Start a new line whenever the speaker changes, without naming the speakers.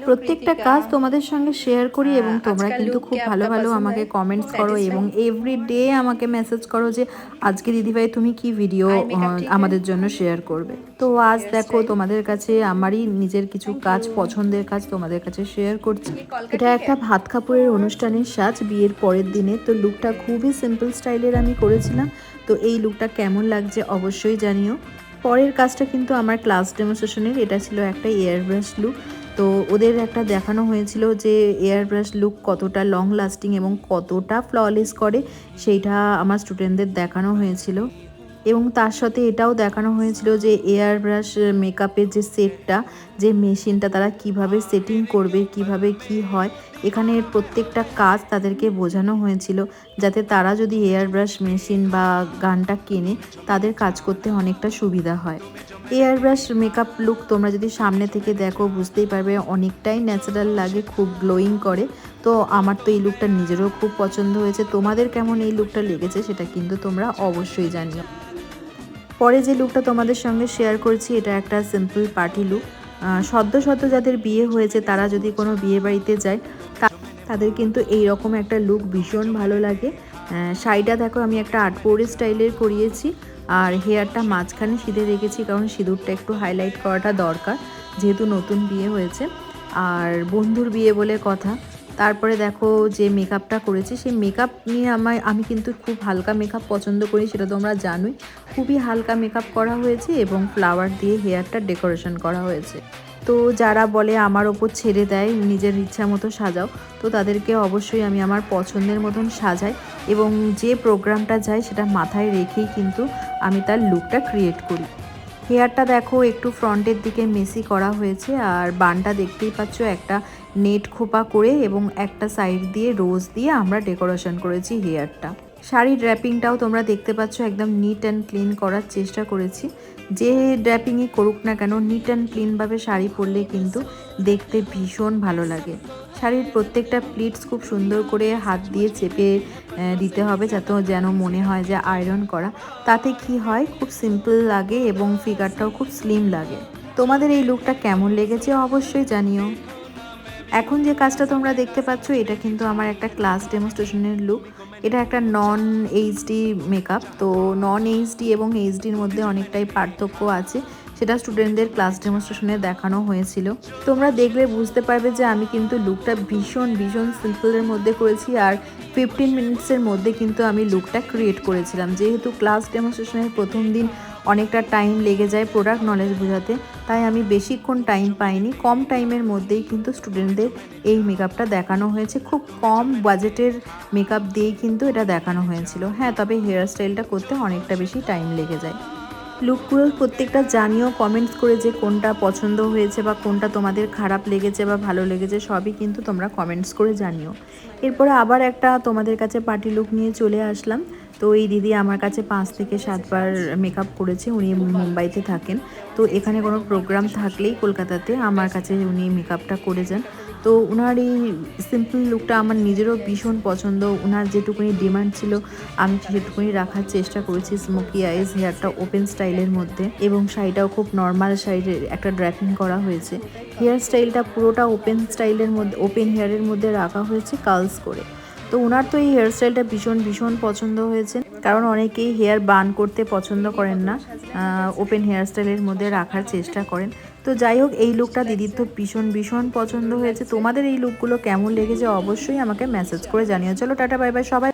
প্রত্যেকটা কাজ তোমাদের সঙ্গে শেয়ার করি এবং তোমরা কিন্তু খুব ভালো ভালো আমাকে কমেন্টস করো এবং এভরিডে আমাকে মেসেজ করো যে আজকে দিদিভাই তুমি কি ভিডিও আমাদের জন্য শেয়ার করবে। তো আজ দেখো তোমাদের কাছে আমারই নিজের কিছু কাজ, পছন্দের কাজ তোমাদের কাছে শেয়ার করছি। এটা একটা ভাত কাপড়ের অনুষ্ঠানের সাজ বিয়ের পরের দিনে। তো লুকটা খুবই সিম্পল স্টাইলের আমি করেছিলাম। তো এই লুকটা কেমন লাগছে অবশ্যই জানিও। পরের কাজটা কিন্তু আমার ক্লাস ডেমনস্ট্রেশনের, এটা ছিল একটা এয়ার ব্রাশ লুক। তো ওদের একটা দেখানো হয়েছিল যে এয়ার ব্রাশ লুক কতটা লং লাস্টিং এবং কতটা ফ্ললেস করে, সেইটা আমার স্টুডেন্টদের দেখানো হয়েছিল। এবং তার সাথে এটাও দেখানো হয়েছিল যে এয়ার ব্রাশ মেকআপের যে সেটটা, যে মেশিনটা তারা কিভাবে সেটিং করবে, কিভাবে কি হয়, এখানে প্রত্যেকটা কাজ তাদেরকে বোঝানো হয়েছিল, যাতে তারা যদি এয়ার ব্রাশ মেশিন বা গানটা কেনে তাদের কাজ করতে অনেকটা সুবিধা হয়। এয়ার ব্রাশ মেকআপ লুক তোমরা যদি সামনে থেকে দেখো বুঝতেই পারবে অনেকটাই ন্যাচারাল লাগে, খুব গ্লোয়িং করে। তো আমার তো এই লুকটা নিজেরও খুব পছন্দ হয়েছে। তোমাদের কেমন এই লুকটা লেগেছে সেটা কিন্তু তোমরা অবশ্যই জানিও। পরে যে লুকটা তোমাদের সঙ্গে শেয়ার করছি এটা একটা সিম্পল পার্টি লুক। সদ্য যাদের বিয়ে হয়েছে তারা যদি কোনো বিয়ে বাড়িতে যায় তাদের কিন্তু এই রকম একটা লুক ভীষণ ভালো লাগে। শাড়িটা দেখো আমি একটা আটপৌরে স্টাইলের করিয়েছি, আর হেয়ারটা মাঝখানে সিঁধে রেখেছি, কারণ সিঁদুরটা একটু হাইলাইট করাটা দরকার যেহেতু নতুন বিয়ে হয়েছে আর বন্ধুর বিয়ে বলে কথা। তারপরে দেখো যে মেকআপটা করেছি সেই মেকআপ নিয়ে আমি কিন্তু খুব হালকা মেকআপ পছন্দ করি, সেটা তোমরা জানোই। খুবই হালকা মেকআপ করা হয়েছে এবং ফ্লাওয়ার দিয়ে হেয়ারটা ডেকোরেশন করা হয়েছে। তো যারা বলে আমার ওপর ছেড়ে দেয় নিজের ইচ্ছা মতো সাজাও, তো তাদেরকে অবশ্যই আমি আমার পছন্দের মতন সাজাই এবং যে প্রোগ্রামটা যায় সেটা মাথায় রেখেই কিন্তু আমি তার লুকটা ক্রিয়েট করি। হেয়ারটা দেখো একটু ফ্রন্টের দিকে মেসি করা হয়েছে, আর বানটা দেখতেই পাচ্ছ একটা নেট খোপা করে এবং একটা সাইড দিয়ে রোজ দিয়ে আমরা ডেকোরেশন করেছি হেয়ারটা। শাড়ির ড্র্যাপিংটাও তোমরা দেখতে পাচ্ছ একদম নিট অ্যান্ড ক্লিন করার চেষ্টা করেছি। যে ড্র্যাপিংই করুক না কেন নিট অ্যান্ড ক্লিনভাবে শাড়ি পরলে কিন্তু দেখতে ভীষণ ভালো লাগে। শাড়ির প্রত্যেকটা প্লিটস খুব সুন্দর করে হাত দিয়ে চেপে দিতে হবে, যাতে যেন মনে হয় যে আয়রন করা। তাতে কি হয় খুব সিম্পল লাগে এবং ফিগারটাও খুব স্লিম লাগে। তোমাদের এই লুকটা কেমন লেগেছে অবশ্যই জানিও। এখন যে কাজটা তোমরা দেখতে পাচ্ছ এটা কিন্তু আমার একটা ক্লাস ডেমনস্ট্রেশনের লুক। এটা একটা নন এইচডি মেকআপ। তো নন এইচডি এবং এইচডির মধ্যে অনেকটাই পার্থক্য আছে, সেটা স্টুডেন্টদের ক্লাস ডেমনস্ট্রেশনে দেখানো হয়েছিল। তোমরা দেখলে বুঝতে পারবে যে আমি কিন্তু লুকটা ভীষণ সিম্পলের মধ্যে করেছি, আর 15 মিনিটসের মধ্যে কিন্তু আমি লুকটা ক্রিয়েট করেছিলাম। যেহেতু ক্লাস ডেমনস্ট্রেশনের প্রথম দিন অনেকটা টাইম লেগে যায় প্রোডাক্ট নলেজ বোঝাতে, তাই আমি বেশিক্ষণ টাইম পাইনি, কম টাইমের মধ্যেই কিন্তু স্টুডেন্টদের এই মেকআপটা দেখানো হয়েছে। খুব কম বাজেটের মেকআপ দিয়েই কিন্তু এটা দেখানো হয়েছিল। হ্যাঁ, তবে হেয়ার স্টাইলটা করতে অনেকটা বেশি টাইম লেগে যায়। লুকগুলো প্রত্যেকটা জানিও কমেন্টস করে যে কোনটা পছন্দ হয়েছে বা কোনটা তোমাদের খারাপ লেগেছে বা ভালো লেগেছে, সবই কিন্তু তোমরা কমেন্টস করে জানিও। এরপরে আবার একটা তোমাদের কাছে পার্টি লুক নিয়ে চলে আসলাম। তো এই দিদি আমার কাছে 5 থেকে 7 বার মেকআপ করেছে। উনি মুম্বাইতে থাকেন। তো এখানে কোনো প্রোগ্রাম থাকলেই কলকাতাতে আমার কাছে উনি মেকআপটা করে যান। তো ওনার এই সিম্পল লুকটা আমার নিজেরও ভীষণ পছন্দ। ওনার যেটুকুনি ডিমান্ড ছিল আমি সেটুকুনি রাখার চেষ্টা করেছি। স্মোকি আইজ, হেয়ারটা ওপেন স্টাইলের মধ্যে এবং শাড়িটাও খুব নর্মাল শাড়ির একটা ড্র্যাপিং করা হয়েছে। হেয়ার স্টাইলটা পুরোটা ওপেন স্টাইলের মধ্যে, ওপেন হেয়ারের মধ্যে রাখা হয়েছে কার্লস করে। তো ওনার তো এই হেয়ার স্টাইলটা ভীষণ পছন্দ হয়েছে, কারণ অনেকেই হেয়ার বান করতে পছন্দ করেন না, ওপেন হেয়ার স্টাইলের মধ্যে রাখার চেষ্টা করেন। তো যাই হোক, এই লুকটা দিদির তো ভীষণ পছন্দ হয়েছে। তোমাদের এই লুকগুলো কেমন লেগেছে অবশ্যই আমাকে মেসেজ করে জানিও। চলো টাটা বাই বাই সবাই।